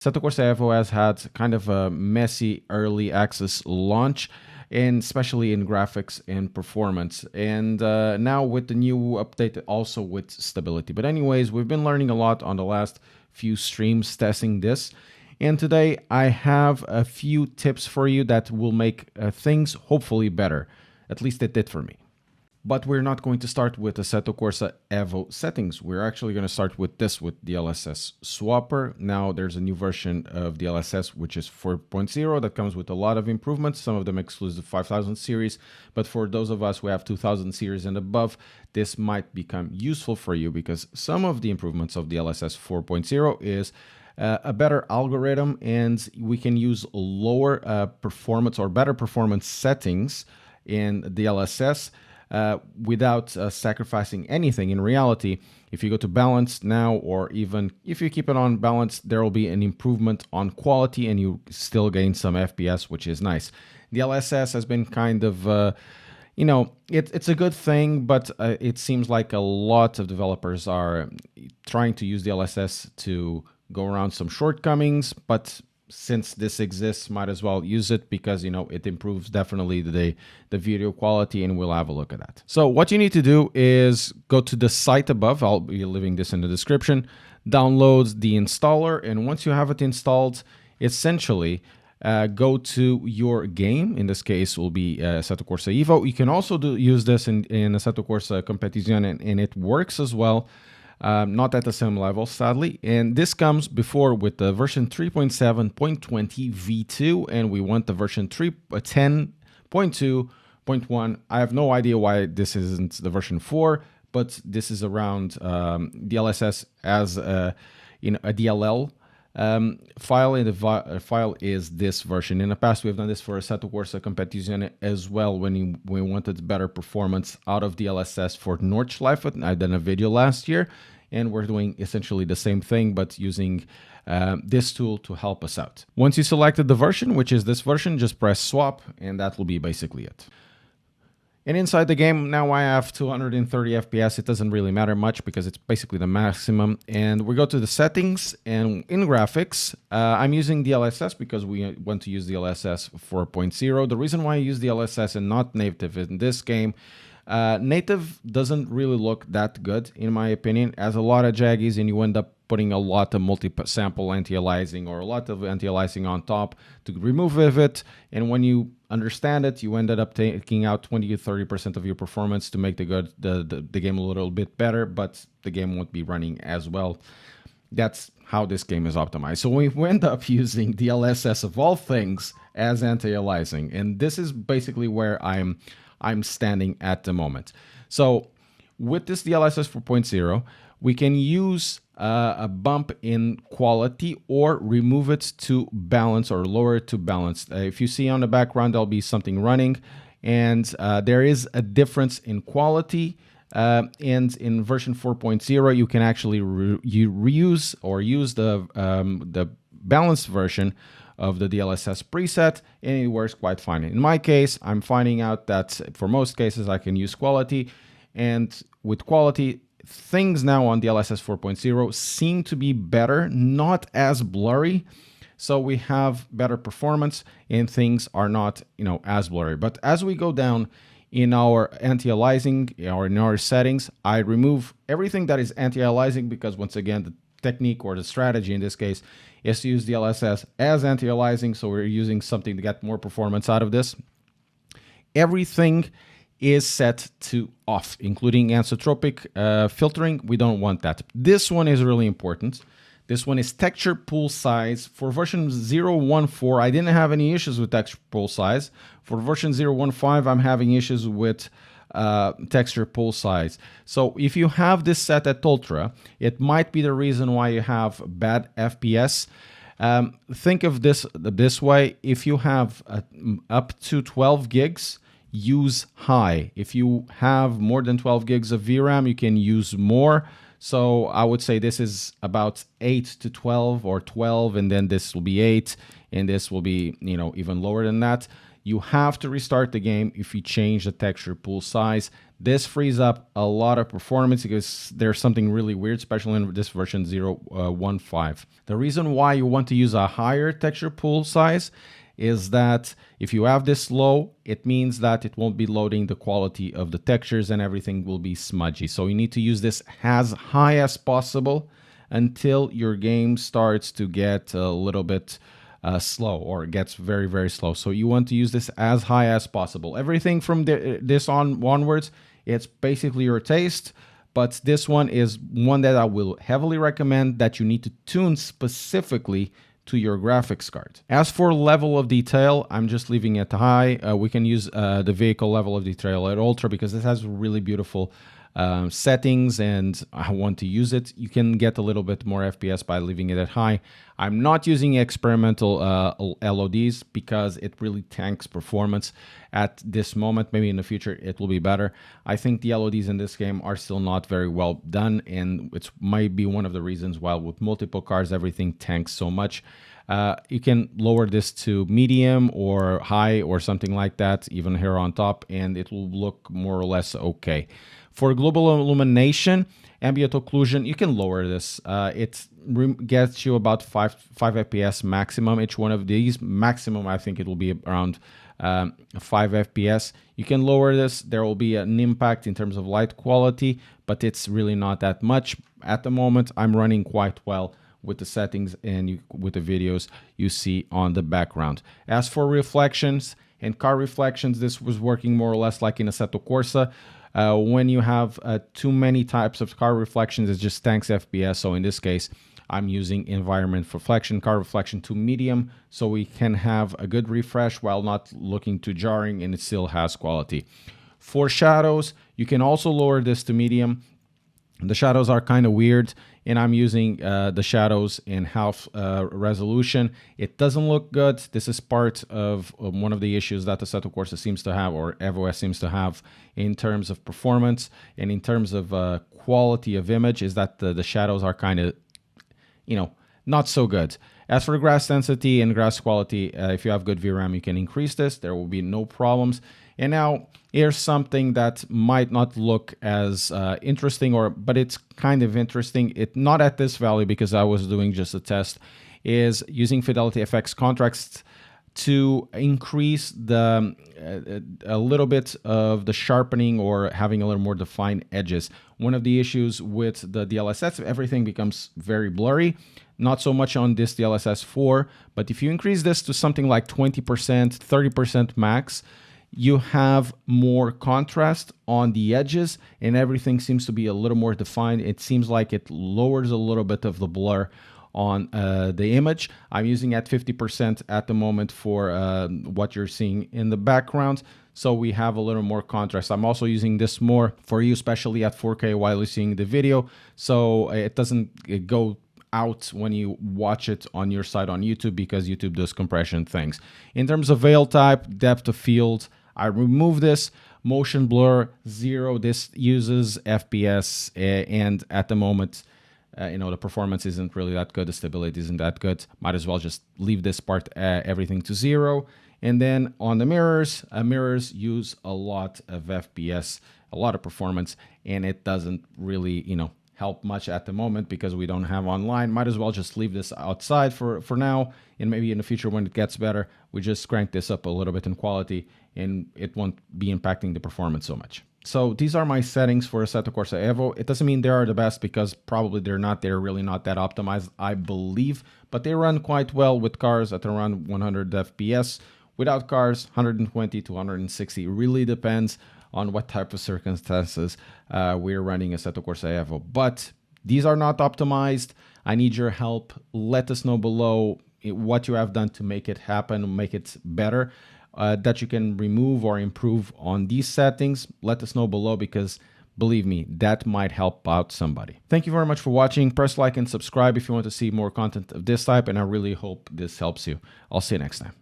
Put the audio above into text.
Assetto Corsa EVO has had kind of a messy early access launch, and especially in graphics and performance. And now with the new update, also with stability. But anyways, we've been learning a lot on the last few streams testing this. And today I have a few tips for you that will make things hopefully better. At least it did for me. But we're not going to start with Assetto Corsa EVO settings. We're actually going to start with this, with DLSS Swapper. Now there's a new version of DLSS, which is 4.0, that comes with a lot of improvements, some of them exclusive 5000 series. But for those of us who have 2000 series and above, this might become useful for you, because some of the improvements of DLSS 4.0 is a better algorithm, and we can use lower performance or better performance settings in DLSS without sacrificing anything. In reality, if you go to balance now, or even if you keep it on balance, there will be an improvement on quality and you still gain some FPS, which is nice. DLSS has been kind of, you know, it's a good thing, but it seems like a lot of developers are trying to use DLSS to go around some shortcomings, but since this exists, might as well use it, because, you know, it improves definitely the video quality, and we'll have a look at that. So what you need to do is go to the site above. I'll be leaving this in the description. Download the installer, and once you have it installed, essentially go to your game. In this case will be Assetto Corsa EVO. You can also use this in Assetto Corsa Competizione, and it works as well. Not at the same level, sadly. And this comes before with the version 3.7.20 V2, and we want the version 10.2.1. I have no idea why this isn't the version 4, but this is around DLSS as a DLL file, and the file is this version. In the past, we've done this for Assetto Corsa Competizione as well, when we wanted better performance out of DLSS for Nordschleife. I did a video last year, and we're doing essentially the same thing, but using this tool to help us out. Once you selected the version, which is this version, just press swap, and that will be basically it. And inside the game, now I have 230 FPS. It doesn't really matter much because it's basically the maximum. And we go to the settings, and in graphics, I'm using DLSS because we want to use DLSS 4.0. The reason why I use DLSS and not native in this game, native doesn't really look that good, in my opinion, as a lot of jaggies, and you end up putting a lot of multi-sample anti-aliasing or a lot of anti-aliasing on top to remove it. And when you understand it, you ended up taking out 20 to 30% of your performance to make the game a little bit better, but the game won't be running as well. That's how this game is optimized. So we end up using DLSS of all things as anti-aliasing, and this is basically where I'm standing at the moment. So with this DLSS 4.0, we can use a bump in quality or remove it to balance or lower it to balance. If you see on the background, there'll be something running, and there is a difference in quality. And in version 4.0, you can actually reuse or use the balanced version of the DLSS preset, and it works quite fine. In my case, I'm finding out that for most cases I can use quality, and with quality, things now on DLSS 4.0 seem to be better, not as blurry. So we have better performance and things are not, as blurry. But as we go down in our anti-aliasing or in our settings, I remove everything that is anti-aliasing, because once again, the technique or the strategy in this case is to use DLSS as anti-aliasing. So we're using something to get more performance out of this. Everything is set to off, including anisotropic filtering. We don't want that. This one is really important. This one is texture pool size. For version 0.14, I didn't have any issues with texture pool size. For version 0.15, I'm having issues with texture pool size. So if you have this set at ultra, it might be the reason why you have bad FPS. Think of this way. If you have up to 12 gigs, use high. If you have more than 12 gigs of VRAM, you can use more. So I would say this is about 8 to 12 or 12, and then this will be 8, and this will be, even lower than that. you have to restart the game if you change the texture pool size. This frees up a lot of performance because there's something really weird, especially in this version 0.15. The reason why you want to use a higher texture pool size is that if you have this low, it means that it won't be loading the quality of the textures and everything will be smudgy. So you need to use this as high as possible until your game starts to get a little bit slow, or it gets very, very slow. So you want to use this as high as possible. Everything from this onwards, it's basically your taste. But this one is one that I will heavily recommend that you need to tune specifically to your graphics card. As for level of detail, I'm just leaving it high. We can use the vehicle level of detail at ultra because it has really beautiful settings and I want to use it. You can get a little bit more FPS by leaving it at high. I'm not using experimental LODs because it really tanks performance at this moment. Maybe in the future it will be better. I think the LODs in this game are still not very well done, and it might be one of the reasons why with multiple cars everything tanks so much. You can lower this to medium or high or something like that, even here on top, and it will look more or less okay. For global illumination, ambient occlusion, you can lower this. It gets you about 5 FPS maximum. Each one of these, maximum, I think it will be around 5 FPS. You can lower this. There will be an impact in terms of light quality, but it's really not that much. At the moment, I'm running quite well with the settings and with the videos you see on the background. As for reflections and car reflections, this was working more or less like in Assetto Corsa. When you have too many types of car reflections, it just tanks FPS. So in this case, I'm using environment reflection, car reflection to medium, so we can have a good refresh while not looking too jarring and it still has quality. For shadows, you can also lower this to medium. The shadows are kind of weird, and I'm using the shadows in half resolution. It doesn't look good. This is part of one of the issues that the Assetto Corsa seems to have, or EVO FPS seems to have, in terms of performance and in terms of quality of image, is that the shadows are kind of, not so good. As for grass density and grass quality, if you have good VRAM, you can increase this. There will be no problems. And now here's something that might not look as interesting, but it's kind of interesting. Not at this value because I was doing just a test, is using Fidelity FX contrast to increase the a little bit of the sharpening or having a little more defined edges. One of the issues with the DLSS, everything becomes very blurry. Not so much on this DLSS 4, but if you increase this to something like 20%, 30% max, you have more contrast on the edges and everything seems to be a little more defined. It seems like it lowers a little bit of the blur on the image. I'm using at 50% at the moment for what you're seeing in the background, so we have a little more contrast. I'm also using this more for you, especially at 4K while you're seeing the video, so it doesn't go out when you watch it on your side on YouTube, because YouTube does compression things. In terms of veil type, depth of field, I remove this. Motion blur 0. This uses FPS, and at the moment, the performance isn't really that good. The stability isn't that good. Might as well just leave this part, everything to 0. And then on the mirrors, mirrors use a lot of FPS, a lot of performance, and it doesn't really, help much at the moment because we don't have online. Might as well just leave this outside for now, and maybe in the future when it gets better, we just crank this up a little bit in quality and it won't be impacting the performance so much. So these are my settings for Assetto Corsa EVO. It doesn't mean they are the best because probably they're not. They're really not that optimized, I believe, but they run quite well with cars at around 100 FPS. Without cars, 120 to 160. It really depends on what type of circumstances we're running Assetto Corsa EVO. But these are not optimized. I need your help. Let us know below what you have done to make it happen, make it better, that you can remove or improve on these settings. Let us know below because believe me, that might help out somebody. Thank you very much for watching. Press like and subscribe if you want to see more content of this type, and I really hope this helps you. I'll see you next time.